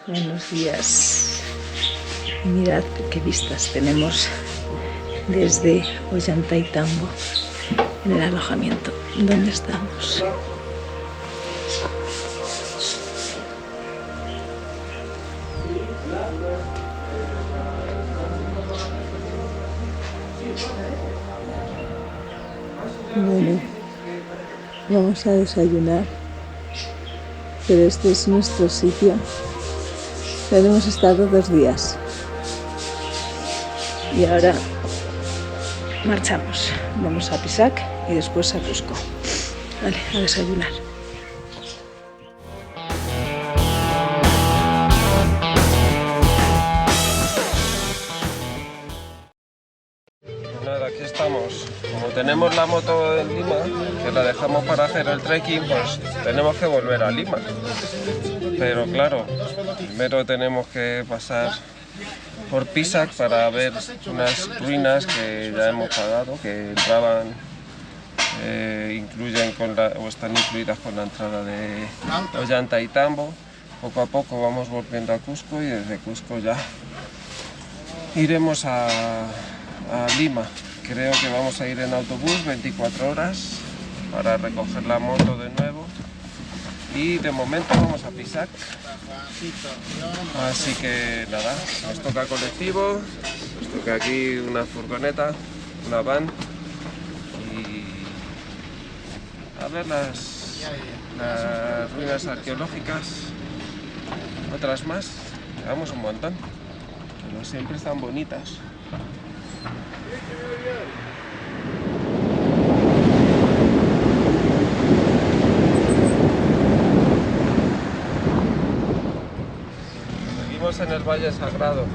Buenos días. Mirad qué vistas tenemos desde Ollantaytambo en el alojamiento donde estamos. Bueno, vamos a desayunar, pero este es nuestro sitio. Hemos estado 2 días y ahora marchamos. Vamos a Pisac y después a Cusco. Vale, a desayunar. Nada, aquí estamos. Como tenemos la moto en Lima, que la dejamos para hacer el trekking, pues tenemos que volver a Lima. Pero claro, primero tenemos que pasar por Pisac para ver unas ruinas que ya hemos pagado, que entraban, están incluidas con la entrada de Ollantaytambo. Poco a poco vamos volviendo a Cusco y desde Cusco ya iremos a Lima. Creo que vamos a ir en autobús 24 horas para recoger la moto de nuevo. Y de momento vamos a Pisac. Así que nada, nos toca colectivo, nos toca aquí una furgoneta, una van. Y a ver las ruinas arqueológicas, otras más. Llevamos un montón, pero siempre están bonitas. Seguimos en el Valle Sagrado,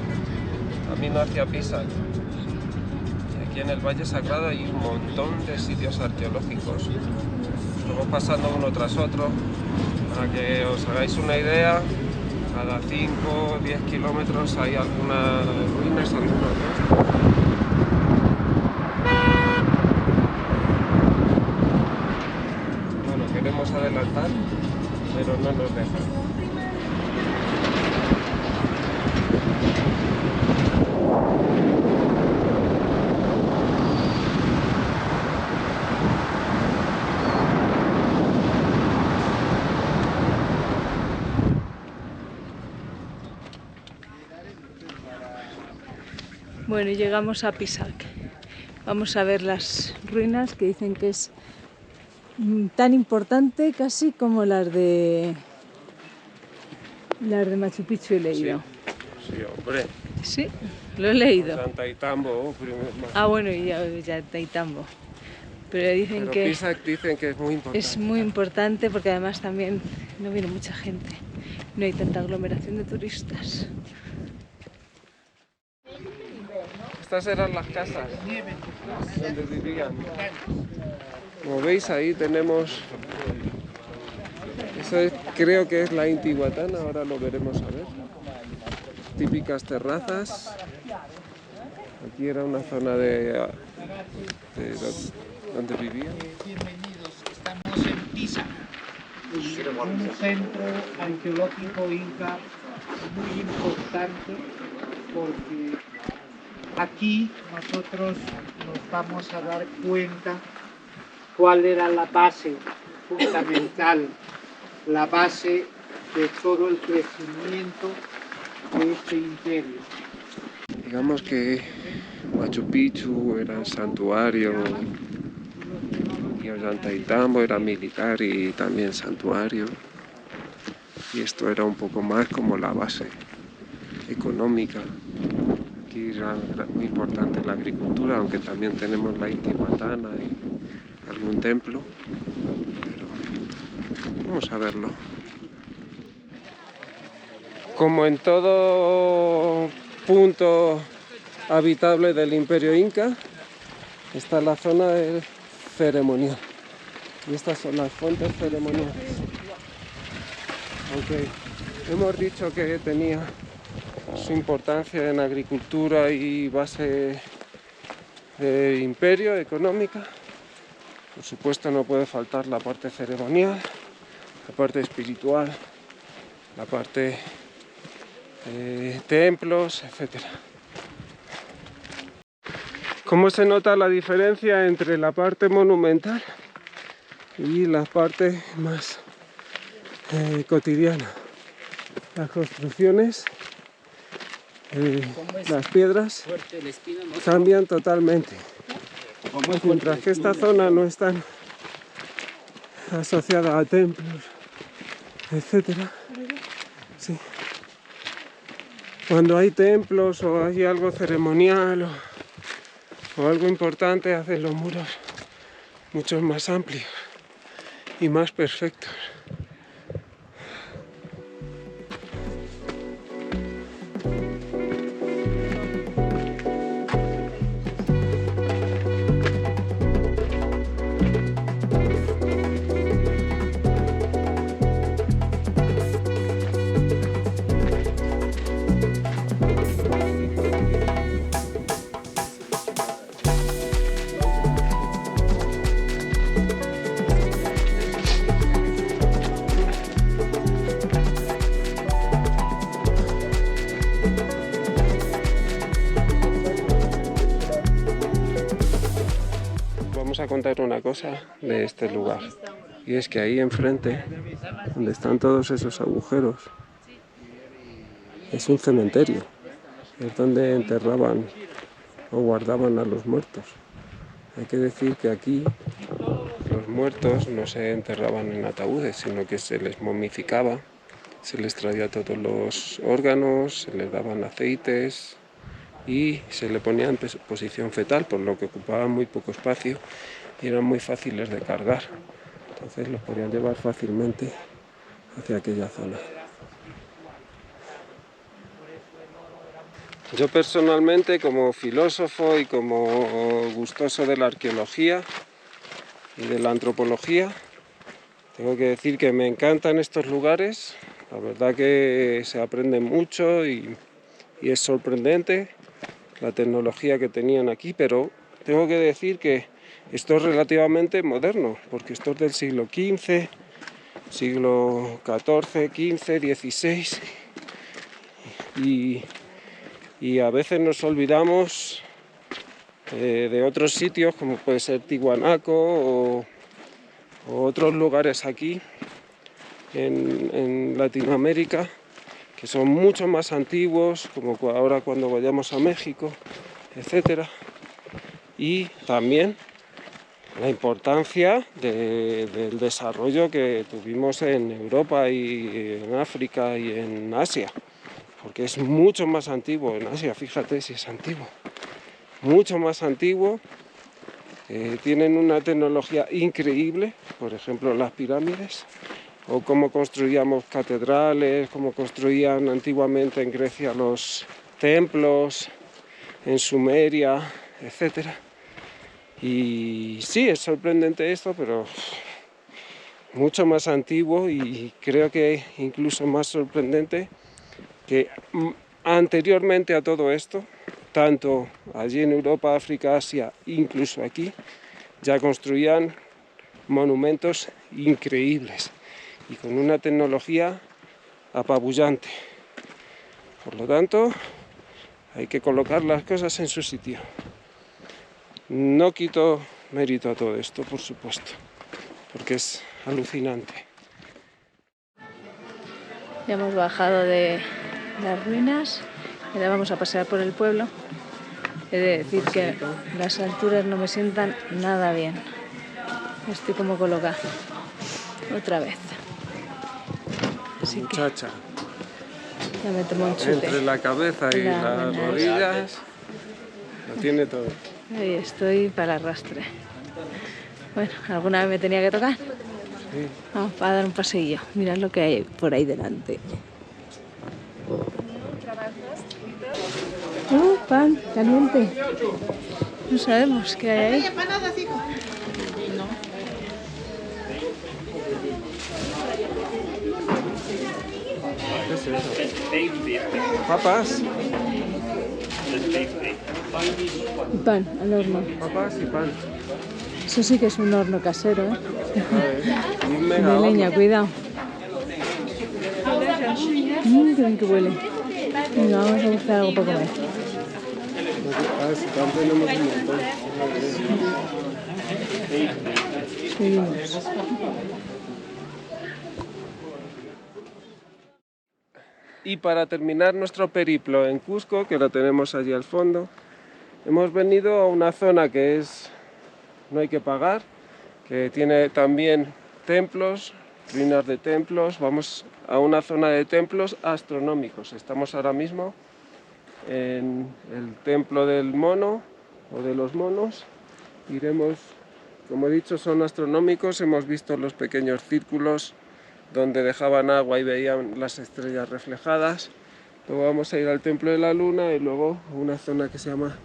camino hacia Pisac. Y aquí en el Valle Sagrado hay un montón de sitios arqueológicos. Estamos pasando uno tras otro. Para que os hagáis una idea, cada 5 o 10 kilómetros hay algunas ruinas, algunos restos. Bueno, queremos adelantar, pero no nos dejan. Bueno, y llegamos a Pisac. Vamos a ver las ruinas que dicen que es tan importante casi como las de Machu Picchu, he leído. Sí, hombre. Sí, lo he leído. Ollantaytambo, Ah, bueno, y Ollantaytambo. Pero dicen pero que Pisac dicen que es muy importante. es muy importante porque además también no viene mucha gente. No hay tanta aglomeración de turistas. Estas eran las casas donde vivían. Como veis, ahí tenemos, creo que es la Intihuatana, ahora lo veremos a ver. Típicas terrazas. Aquí era una zona de donde vivían. Bienvenidos, estamos en Pisac, un centro arqueológico inca muy importante porque aquí nosotros nos vamos a dar cuenta cuál era la base fundamental, la base de todo el crecimiento de este imperio. Digamos que Machu Picchu era el santuario y Ollantaytambo era militar y también santuario. Y esto era un poco más como la base económica. Aquí era muy importante la agricultura, aunque también tenemos la Intihuatana y algún templo. Pero vamos a verlo. Como en todo punto habitable del Imperio Inca, está la zona ceremonial. Y estas son las fuentes ceremoniales. Aunque hemos dicho que tenía su importancia en agricultura y base de imperio, económica, por supuesto no puede faltar la parte ceremonial, la parte espiritual, la parte templos, etc. ¿Cómo se nota la diferencia entre la parte monumental y la parte más cotidiana? Las construcciones, las piedras cambian totalmente. Mientras que esta zona no es tan asociada a templos, etcétera. Sí. Cuando hay templos o hay algo ceremonial o algo importante, hacen los muros mucho más amplios y más perfectos. Vamos a contar una cosa de este lugar, y es que ahí enfrente, donde están todos esos agujeros, es un cementerio, es donde enterraban o guardaban a los muertos. Hay que decir que aquí los muertos no se enterraban en ataúdes, sino que se les momificaba, se les traía todos los órganos, se les daban aceites y se le ponía en posición fetal, por lo que ocupaban muy poco espacio y eran muy fáciles de cargar. Entonces los podían llevar fácilmente hacia aquella zona. Yo personalmente, como filósofo y como gustoso de la arqueología y de la antropología, tengo que decir que me encantan estos lugares. La verdad que se aprende mucho y es sorprendente la tecnología que tenían aquí, pero tengo que decir que esto es relativamente moderno, porque esto es del siglo XV, siglo XIV, XV, XVI, y a veces nos olvidamos de otros sitios, como puede ser Tiwanaku o otros lugares aquí en Latinoamérica, que son mucho más antiguos, como ahora cuando vayamos a México, etcétera. Y también la importancia del desarrollo que tuvimos en Europa y en África y en Asia, porque es mucho más antiguo en Asia, fíjate si es antiguo, mucho más antiguo. Tienen una tecnología increíble, por ejemplo las pirámides, o cómo construíamos catedrales, cómo construían antiguamente en Grecia los templos, en Sumeria, etcétera. Y sí, es sorprendente esto, pero mucho más antiguo, y creo que incluso más sorprendente que anteriormente a todo esto, tanto allí en Europa, África, Asia, incluso aquí, ya construían monumentos increíbles y con una tecnología apabullante. Por lo tanto, hay que colocar las cosas en su sitio. No quito mérito a todo esto, por supuesto, porque es alucinante. Ya hemos bajado de las ruinas, ahora vamos a pasear por el pueblo. He de decir que las alturas no me sientan nada bien. Estoy como colocada. Otra vez. Así Muchacha, que ya me tomo un chute. entre la cabeza y las rodillas, lo tiene todo. Ahí estoy para el arrastre. Bueno, ¿alguna vez me tenía que tocar? Sí. Vamos a dar un paseillo. Mirad lo que hay por ahí delante. Pan caliente. No sabemos qué hay ahí. ¿Qué es eso? ¿Papas? Y pan al horno. Papas y pan. Eso sí que es un horno casero, ¿eh? Y un De leña, cuidado. Qué bien que huele. Venga, vamos a buscar algo para comer. Tenemos un montón. Seguimos. Y para terminar nuestro periplo en Cusco, que lo tenemos allí al fondo, hemos venido a una zona que no hay que pagar, que tiene también templos, ruinas de templos. Vamos a una zona de templos astronómicos. Estamos ahora mismo en el templo del mono o de los monos. Iremos, como he dicho, son astronómicos. Hemos visto los pequeños círculos donde dejaban agua y veían las estrellas reflejadas. Luego vamos a ir al templo de la luna y luego a una zona que se llama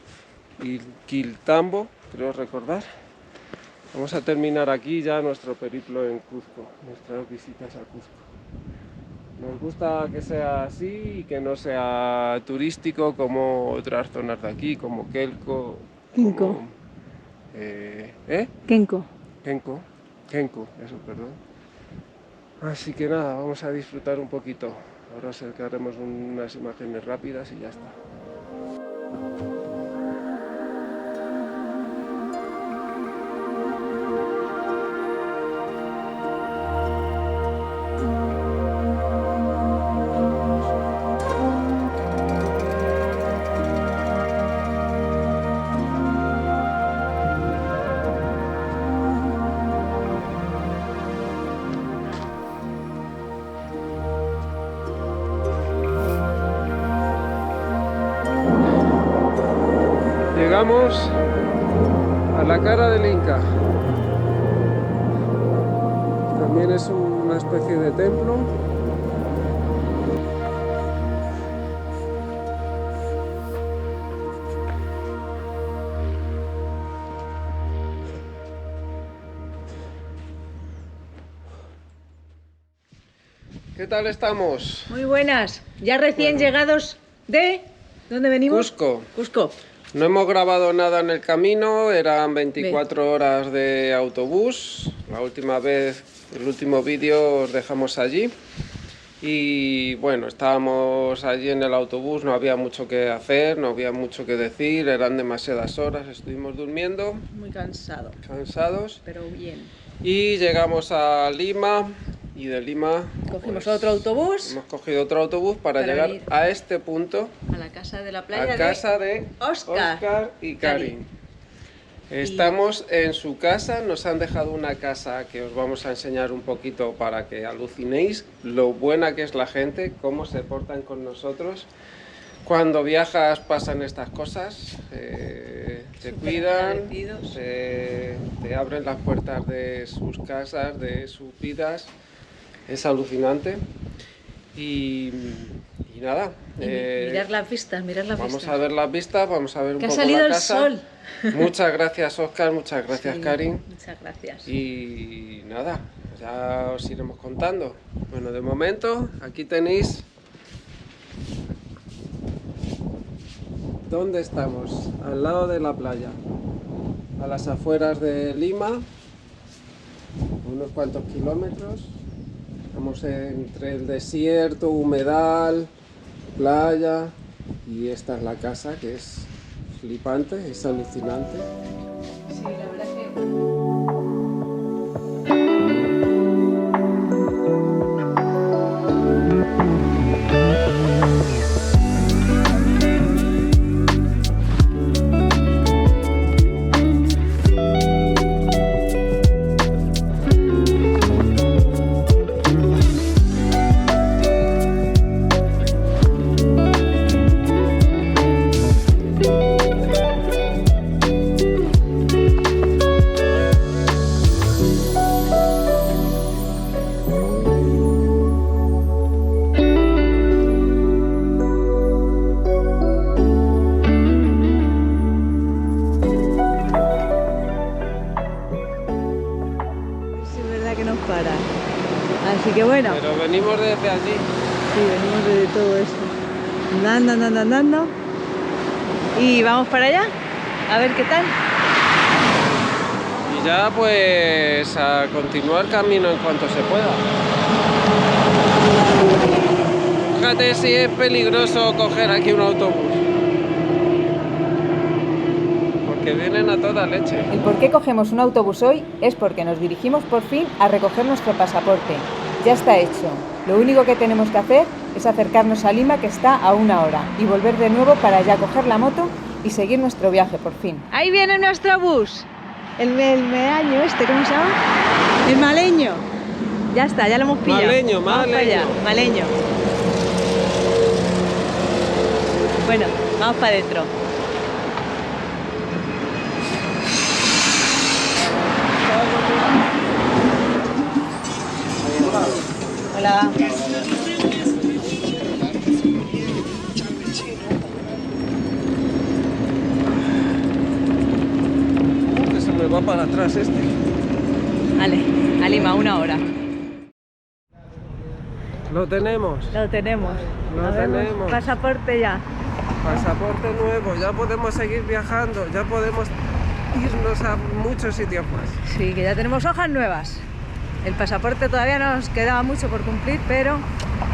Quiltambo, creo recordar. Vamos a terminar aquí ya nuestro periplo en Cuzco, nuestras visitas a Cuzco. Nos gusta que sea así y que no sea turístico como otras zonas de aquí, como Kelko. Kenko. Kenko, eso, perdón. Así que nada, vamos a disfrutar un poquito. Ahora acercaremos unas imágenes rápidas y ya está. Llegamos a la cara del Inca. También es una especie de templo. ¿Qué tal estamos? Muy buenas. Ya recién llegados de... ¿Dónde venimos? Cusco. Cusco. No hemos grabado nada en el camino, eran 24 horas de autobús. La última vez, el último vídeo os dejamos allí. Y bueno, estábamos allí en el autobús, no había mucho que hacer, no había mucho que decir, eran demasiadas horas, estuvimos durmiendo. Muy cansado. Cansados. Pero bien. Y llegamos a Lima. Y de Lima cogimos otro autobús. Hemos cogido otro autobús para llegar ir a este punto. A la casa de la playa. A casa de Óscar y Karin. Estamos en su casa, nos han dejado una casa que os vamos a enseñar un poquito para que alucinéis lo buena que es la gente, cómo se portan con nosotros. Cuando viajas pasan estas cosas, te cuidan, te abren las puertas de sus casas, de sus vidas. Es alucinante y nada. Mirar las vistas, Vamos a ver las vistas, vamos a ver un poco la casa. Que ha salido la casa. el sol. Muchas gracias, Óscar, muchas gracias, Karin. Muchas gracias. Y nada, ya os iremos contando. Bueno, de momento, aquí tenéis dónde estamos, al lado de la playa, a las afueras de Lima, unos cuantos kilómetros. Estamos entre el desierto, humedal, playa, y esta es la casa, que es flipante, es alucinante. Sí, la verdad que... Así que bueno. Pero venimos desde allí. Sí, venimos desde todo esto. Andando. Y vamos para allá, a ver qué tal. Y ya pues a continuar camino en cuanto se pueda. Fíjate si es peligroso coger aquí un autobús. Porque vienen a toda leche. El por qué cogemos un autobús hoy es porque nos dirigimos por fin a recoger nuestro pasaporte. Ya está hecho. Lo único que tenemos que hacer es acercarnos a Lima, que está a 1 hora, y volver de nuevo para ya coger la moto y seguir nuestro viaje por fin. Ahí viene nuestro bus. El meaño este, ¿cómo se llama? El maleño. Ya está, ya lo hemos pillado. Maleño, vamos para allá. Maleño. Bueno, vamos para adentro. Hola. Que se me va para atrás este. Vale, a Lima, 1 hora. Lo tenemos. Lo tenemos. Lo tenemos. Pasaporte ya. Pasaporte nuevo, ya podemos seguir viajando, ya podemos irnos a muchos sitios más. Sí, que ya tenemos hojas nuevas. El pasaporte todavía nos quedaba mucho por cumplir, pero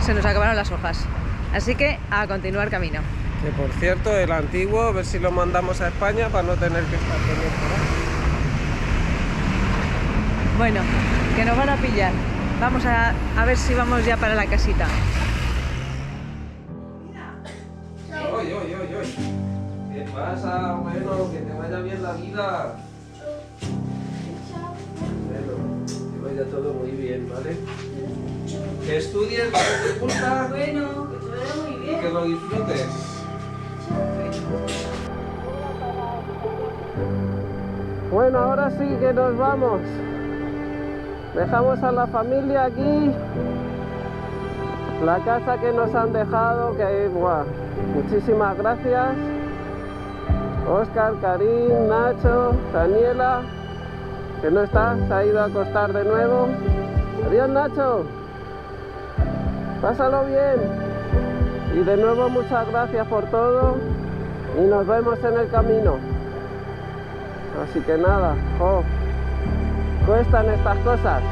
se nos acabaron las hojas. Así que a continuar camino. Que por cierto, el antiguo, a ver si lo mandamos a España para no tener que estar teniendo por ahí. Bueno, que nos van a pillar. Vamos a ver si vamos ya para la casita. Oye. ¿Qué pasa? Bueno, que te vaya bien la vida. Bueno, que vaya todo muy bien, ¿vale? Que estudies lo que te gusta. Bueno, que te vaya muy Y que lo disfrutes. Bueno, ahora sí que nos vamos. Dejamos a la familia aquí. La casa que nos han dejado, que ¡buah! Muchísimas gracias. Óscar, Karim, Nacho, Daniela, que no está, se ha ido a acostar de nuevo. Adiós, Nacho. Pásalo bien. Y de nuevo muchas gracias por todo y nos vemos en el camino. Así que nada, cuestan estas cosas.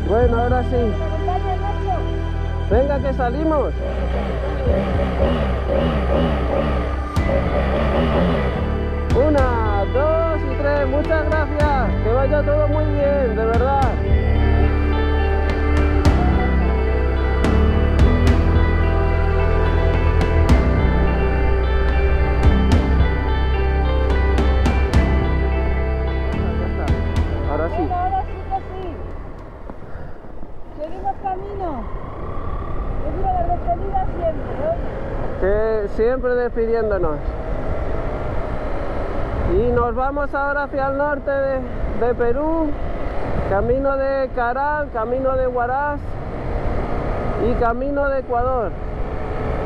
Bueno, ahora sí. Venga, que salimos. 1, 2 y 3. Muchas gracias. Que vaya todo muy bien, de verdad. Ahora sí. Bueno, ahora sí que sí. Seguimos camino. Es una despedida siempre, ¿no? Que siempre despidiéndonos. Y nos vamos ahora hacia el norte de Perú, camino de Caral, camino de Huaraz y camino de Ecuador.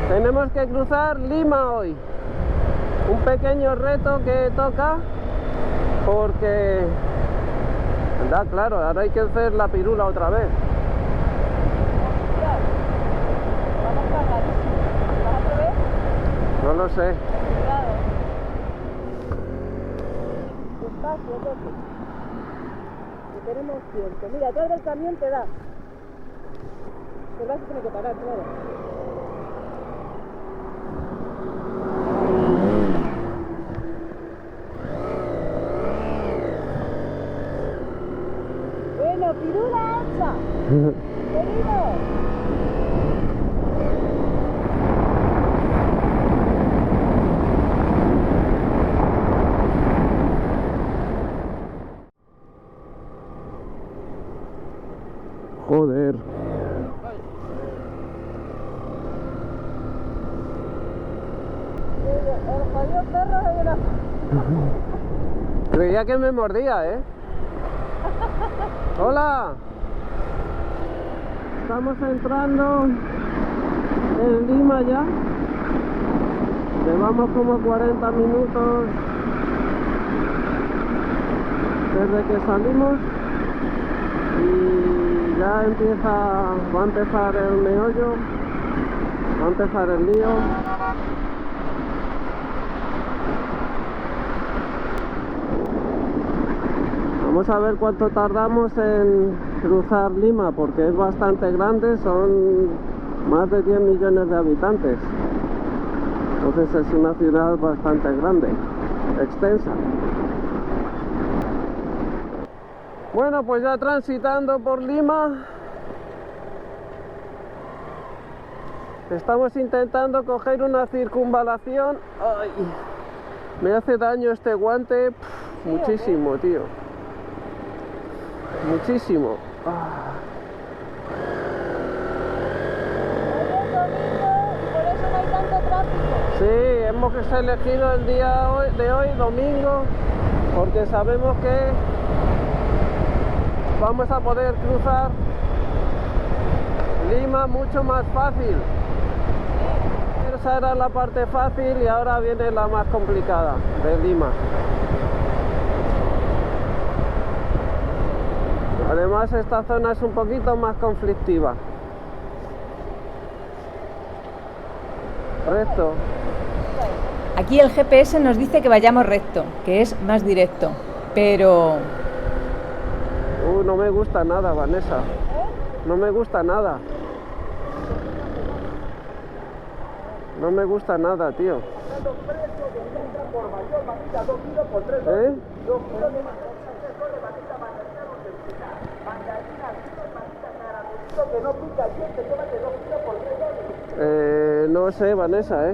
Tenemos que cruzar Lima hoy. Un pequeño reto que toca porque, claro, ahora hay que hacer la pirula otra vez. No lo sé. Despacio, Toque. Que tenemos tiempo. Mira, todo el camión te da. Pero vas a tener que parar, claro. Bueno, pirula hecha. Seguimos. Joder. El jodido perro se viene. Creía que me mordía, ¿eh? ¡Hola! Estamos entrando en Lima ya. Llevamos como 40 minutos desde que salimos y ya va a empezar el meollo, va a empezar el lío. Vamos a ver cuánto tardamos en cruzar Lima, porque es bastante grande, son más de 10 millones de habitantes. Entonces es una ciudad bastante grande, extensa. Bueno, pues ya transitando por Lima, estamos intentando coger una circunvalación. Ay, me hace daño este guante, muchísimo, tío. Muchísimo. Sí, hemos elegido el día de hoy, domingo, porque sabemos que vamos a poder cruzar Lima mucho más fácil. Esa era la parte fácil y ahora viene la más complicada de Lima. Además, esta zona es un poquito más conflictiva. Recto. Aquí el GPS nos dice que vayamos recto, que es más directo, pero... No me gusta nada, Vanessa. No me gusta nada. No me gusta nada, tío. ¿Eh? No sé, Vanessa,